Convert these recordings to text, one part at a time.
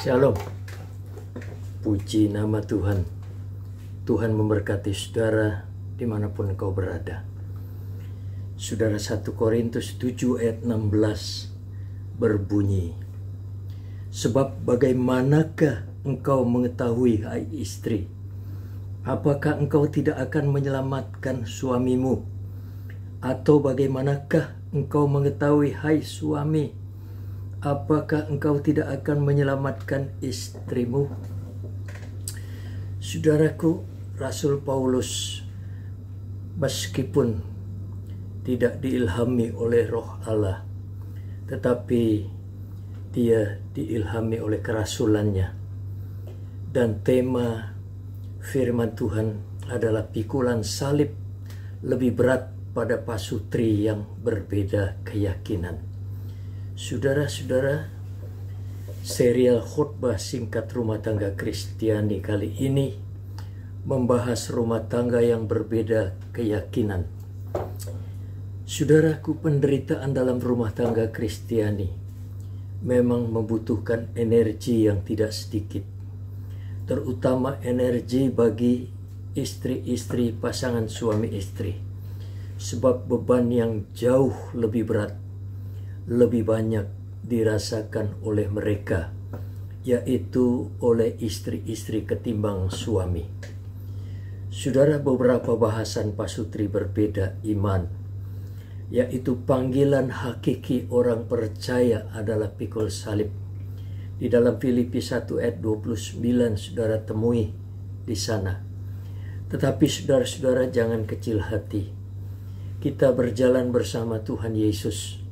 Shalom, puji nama Tuhan. Tuhan memberkati saudara dimanapun engkau berada. Saudara, 1 Korintus 7 ayat 16 berbunyi, sebab bagaimanakah engkau mengetahui, hai istri, apakah engkau tidak akan menyelamatkan suamimu? Atau bagaimanakah engkau mengetahui, hai suami, apakah engkau tidak akan menyelamatkan istrimu? Saudaraku, Rasul Paulus meskipun tidak diilhami oleh Roh Allah, tetapi dia diilhami oleh kerasulannya. Dan tema firman Tuhan adalah pikulan salib lebih berat pada pasutri yang berbeda keyakinan. Saudara-saudara, serial khotbah singkat rumah tangga Kristiani kali ini membahas rumah tangga yang berbeda keyakinan. Saudaraku, penderitaan dalam rumah tangga Kristiani memang membutuhkan energi yang tidak sedikit, terutama energi bagi istri-istri pasangan suami istri, sebab beban yang jauh lebih berat, lebih banyak dirasakan oleh mereka, yaitu oleh istri-istri ketimbang suami. Saudara, beberapa bahasan pasutri berbeda iman, yaitu panggilan hakiki orang percaya adalah pikul salib. Di dalam Filipi 1 ayat 29 saudara temui di sana. Tetapi saudara-saudara, jangan kecil hati. Kita berjalan bersama Tuhan Yesus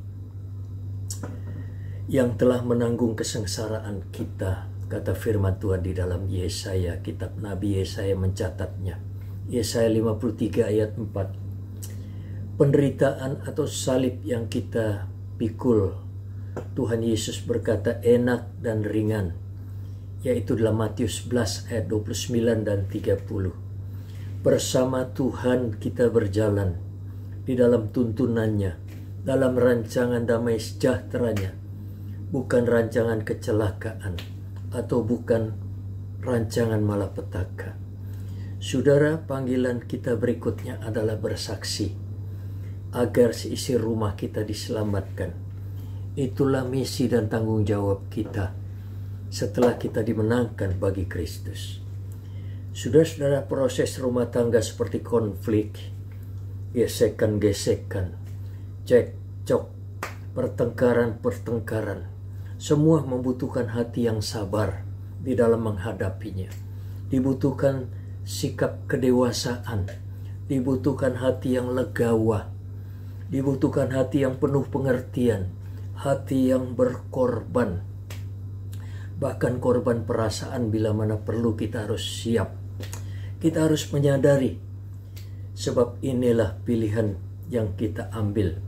yang telah menanggung kesengsaraan kita, kata firman Tuhan di dalam Yesaya, kitab Nabi Yesaya mencatatnya. Yesaya 53 ayat 4. Penderitaan atau salib yang kita pikul, Tuhan Yesus berkata enak dan ringan, yaitu dalam Matius 11 ayat 29 dan 30. Bersama Tuhan kita berjalan di dalam tuntunannya, dalam rancangan damai sejahteranya, bukan rancangan kecelakaan atau bukan rancangan malapetaka. Saudara, panggilan kita berikutnya adalah bersaksi agar seisi rumah kita diselamatkan. Itulah misi dan tanggung jawab kita setelah kita dimenangkan bagi Kristus. Saudara-saudara, proses rumah tangga seperti konflik, gesekan-gesekan, cekcok, pertengkaran-pertengkaran, semua membutuhkan hati yang sabar di dalam menghadapinya. Dibutuhkan sikap kedewasaan, dibutuhkan hati yang legawa, dibutuhkan hati yang penuh pengertian, hati yang berkorban. Bahkan korban perasaan bila mana perlu kita harus siap. Kita harus menyadari, sebab inilah pilihan yang kita ambil,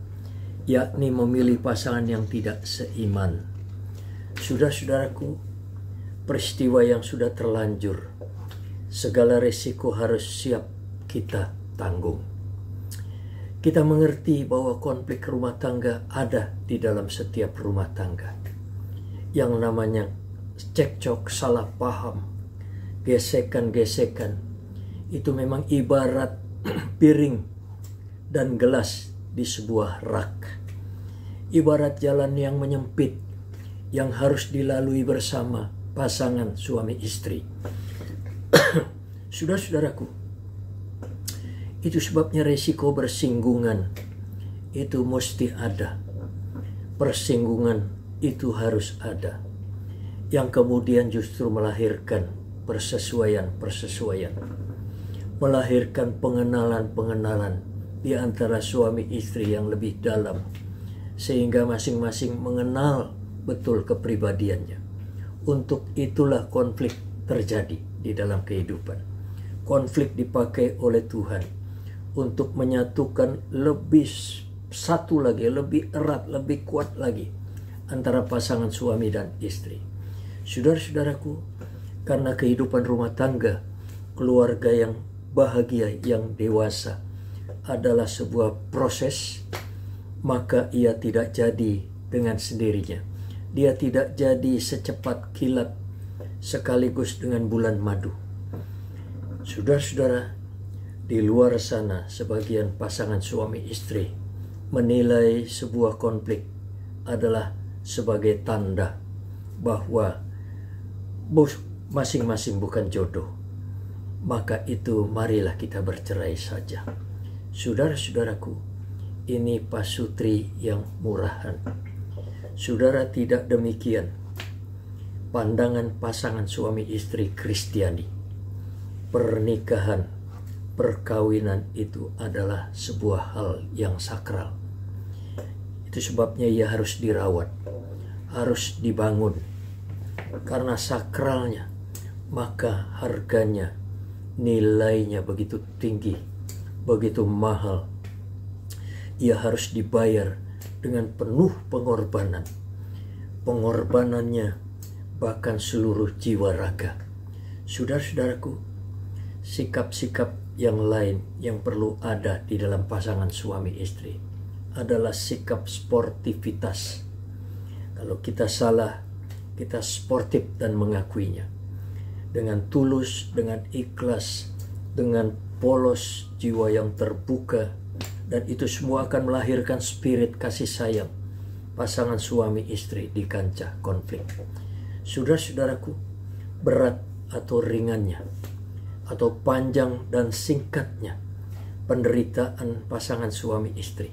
yakni memilih pasangan yang tidak seiman. Saudara-saudaraku, peristiwa yang sudah terlanjur, segala resiko harus siap kita tanggung. Kita mengerti bahwa konflik rumah tangga ada di dalam setiap rumah tangga. Yang namanya cekcok, salah paham, gesekan-gesekan, itu memang ibarat piring dan gelas di sebuah rak. Ibarat jalan yang menyempit yang harus dilalui bersama pasangan suami istri. Saudara-saudaraku, itu sebabnya resiko bersinggungan itu mesti ada. Persinggungan itu harus ada, yang kemudian justru melahirkan persesuaian-persesuaian, melahirkan pengenalan-pengenalan di antara suami istri yang lebih dalam, sehingga masing-masing mengenal betul kepribadiannya. Untuk itulah konflik terjadi di dalam kehidupan. Konflik dipakai oleh Tuhan untuk menyatukan lebih satu lagi, lebih erat, lebih kuat lagi antara pasangan suami dan istri. Saudara-saudaraku, karena kehidupan rumah tangga, keluarga yang bahagia, yang dewasa adalah sebuah proses, maka ia tidak jadi dengan sendirinya. Dia tidak jadi secepat kilat sekaligus dengan bulan madu. Saudara-saudara, di luar sana sebagian pasangan suami istri menilai sebuah konflik adalah sebagai tanda bahwa masing-masing bukan jodoh. Maka itu marilah kita bercerai saja. Saudara-saudaraku, ini pasutri yang murahan. Saudara, tidak demikian pandangan pasangan suami istri Kristiani. Pernikahan, perkawinan itu adalah sebuah hal yang sakral. Itu sebabnya ia harus dirawat, harus dibangun. Karena sakralnya, maka harganya, nilainya begitu tinggi, begitu mahal. Ia harus dibayar dengan penuh pengorbanan. Pengorbanannya bahkan seluruh jiwa raga. Saudara-saudaraku, sikap-sikap yang lain yang perlu ada di dalam pasangan suami istri adalah sikap sportivitas. Kalau kita salah, kita sportif dan mengakuinya. Dengan tulus, dengan ikhlas, dengan polos jiwa yang terbuka, dan itu semua akan melahirkan spirit kasih sayang pasangan suami istri di kancah konflik. Saudara-saudaraku, berat atau ringannya, atau panjang dan singkatnya penderitaan pasangan suami istri,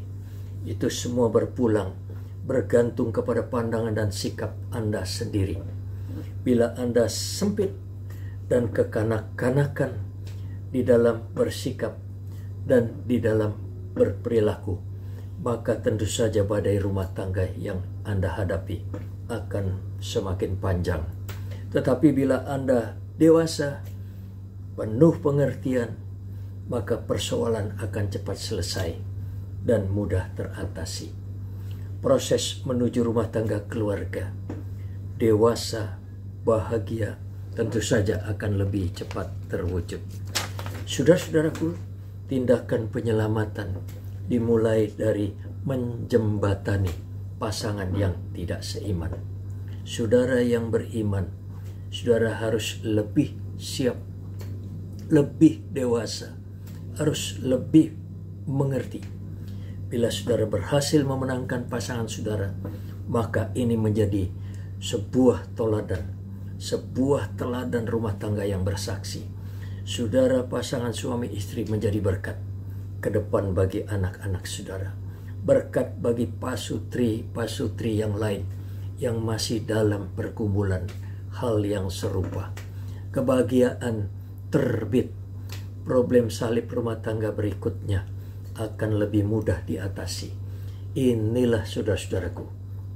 itu semua bergantung kepada pandangan dan sikap Anda sendiri. Bila Anda sempit dan kekanak-kanakan di dalam bersikap dan di dalam berperilaku, maka tentu saja badai rumah tangga yang Anda hadapi akan semakin panjang. Tetapi bila Anda dewasa, penuh pengertian, maka persoalan akan cepat selesai dan mudah teratasi. Proses menuju rumah tangga keluarga dewasa, bahagia, tentu saja akan lebih cepat terwujud. Saudara-saudaraku, tindakan penyelamatan dimulai dari menjembatani pasangan yang tidak seiman. Saudara yang beriman, saudara harus lebih siap, lebih dewasa, harus lebih mengerti. Bila saudara berhasil memenangkan pasangan saudara, maka ini menjadi sebuah teladan rumah tangga yang bersaksi. Saudara pasangan suami istri menjadi berkat ke depan bagi anak-anak saudara, berkat bagi pasutri yang lain yang masih dalam pergumulan hal yang serupa. Kebahagiaan terbit, problem salib rumah tangga berikutnya akan lebih mudah diatasi. Inilah saudara-saudaraku,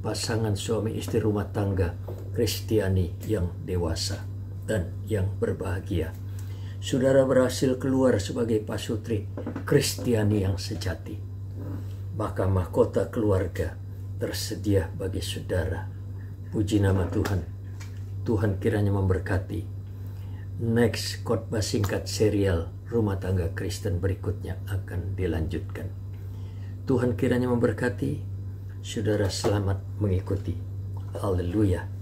pasangan suami istri rumah tangga Kristiani yang dewasa dan yang berbahagia. Saudara berhasil keluar sebagai pasutri Kristiani yang sejati, maka mahkota keluarga tersedia bagi saudara. Puji nama Tuhan. Tuhan kiranya memberkati. Next khotbah singkat serial Rumah Tangga Kristen berikutnya akan dilanjutkan. Tuhan kiranya memberkati. Saudara selamat mengikuti. Haleluya.